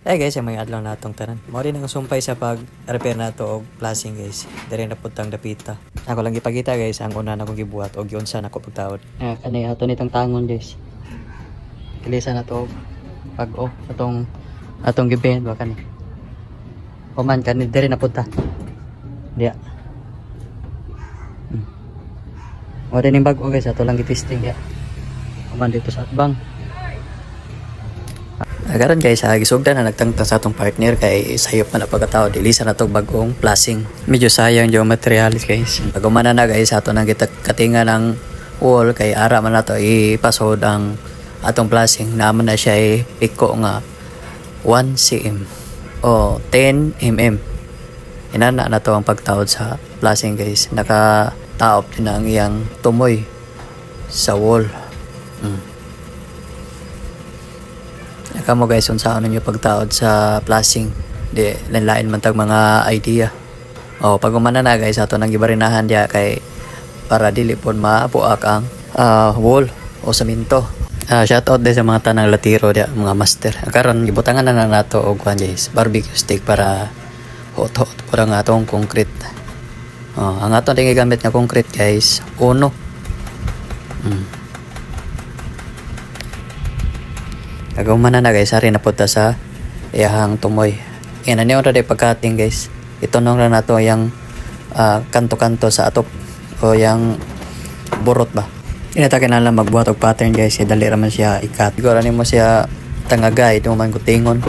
Guys, may adlaw na itong tanan. Mao rin ang sumpay sa pag-repair na to og flashing guys. Diri na putang dapita. Ako lang gipakita guys ang una na kong gibuhat og giunsa na ko pagtaod. Kanay ato nitong tangon guys. Kilisa na to pag atong gibend ba kani. Oman kani diri na punta. Dia. Mao rin yung bago guys, ato lang gitesting dia. Oman dito sa atbang. Agaran guys, gisugdan na nagtangtang sa atong partner kay sayop man na pagkatao dilisa na to bagong flashing. Medyo sayang yung materials guys. Pag umana na guys, ato nang katinga ng wall kay ara man na to ipasod ang atong flashing. Naman na siya piko nga 1 cm o 10 mm. Inana na to ang pagtaod sa flashing guys. Nakataop din ang iyang tumoy sa wall. Kamo guys, unsaon ninyo pagtaod sa flashing? Di lain man tag mga idea. Pag umana na guys, ato nang gibarinahan dia kay para dili pon mapuak ang wall o semento. Shout out din sa mga tanang latiro dia, mga master. Karon gibutangan na nato og kwan guys, barbecue stick para hot para nga atong concrete. Ang ato ding gamit nga concrete guys, uno. Agumana na guys, ari na punta sa iyahang tumoy. Yan na niyo rin pagkating guys. Itunong na nato yung kanto-kanto sa atop o yung burot ba. Inatakin na lang magbuhat og pattern guys. Dali raman siya ikat. Siguro mo siya tanga guide o man kutingon.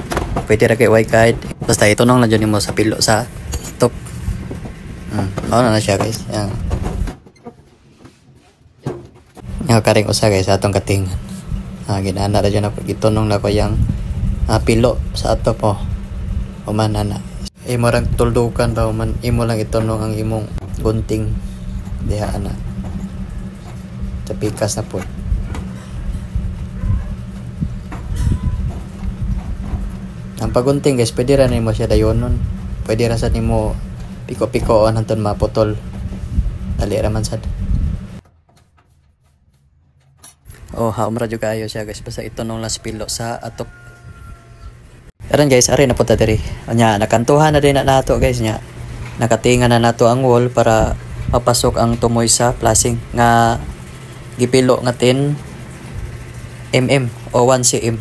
Pwede ra kay white guide. Basta itunong na dyan mo sa pilo sa top. Na siya guys. Yung karing usa guys atong katingan. Ginana ra dyan ako. Itunong na ko yung pilo sa atop man na. Imo rang tuldukan ba man. Imo lang itunong ang imong gunting. Diha na. Sa pikas na po. Ang pagunting guys, pwede ra nimo siya dayonon. Pwede ra sa nimo piko-pikoon hangtod maputol. Dali ra man sad. Haumra jud kayo siya guys, basta itunong lang sa pilo sa atop. Karon guys, ari na punta diri. Nya nakantuhan na din na nato guys nya. Nakatinga na nato ang wall para mapasok ang tumoy sa flashing nga gipilo nga 10 mm o 1 cm.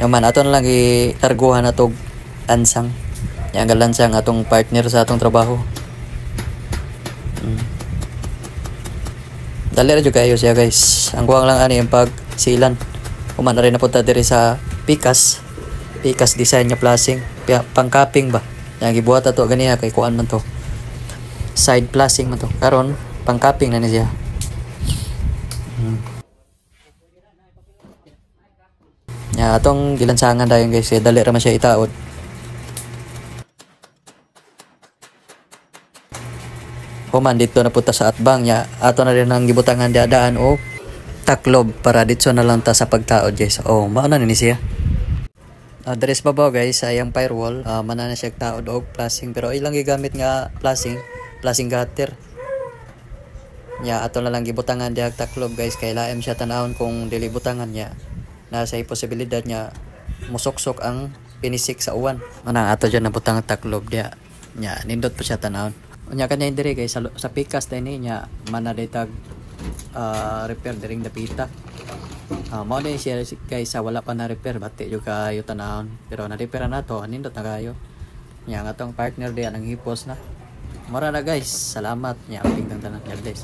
Yaman ato na lang gitarguhan natog ansang. Yang galansang atong partner sa atong trabaho. Dali ra jud kayo siya guys. Ang kuwang lang ani yung pagsilan. Human na rin na punta diri sa pikas design nga flashing, pang-capping ba. Yang gibuhat ato ganiya kay kuan man to. Side flashing man to. Karon pang-capping na ni siya. Atong gilansangan dayon guys, dali ra man siya itaod. Human dito na punta sa atbang nya. Ato na rin ang gibutangan diadaan o taklob para dito na lang ta sa pagtaod guys. Mao na ni siya. Dress babaw guys, sayang firewall. Mana na siya taod og flashing pero ilang gigamit nga flashing gutter. Nya ato na lang gibutangan diag taklob guys kay laem siya tan-awon kung dili butangan niya. Nasa posibilidad niya musoksok ang pinisik sa uwan. Ana ato dyan nabutang taklob dia. Nya nindot pa siya tan-awon. Unya kanya diri guys sa pikas dinhi nya manaditag repair diring dapita. Mao din siya guys sa wala pa na repair bati jud kayo tanahon pero na repair na to nindot na kayo. Nya nga tong partner diyan ang hipos na. Mura na guys, salamat nya aping tanan. God bless.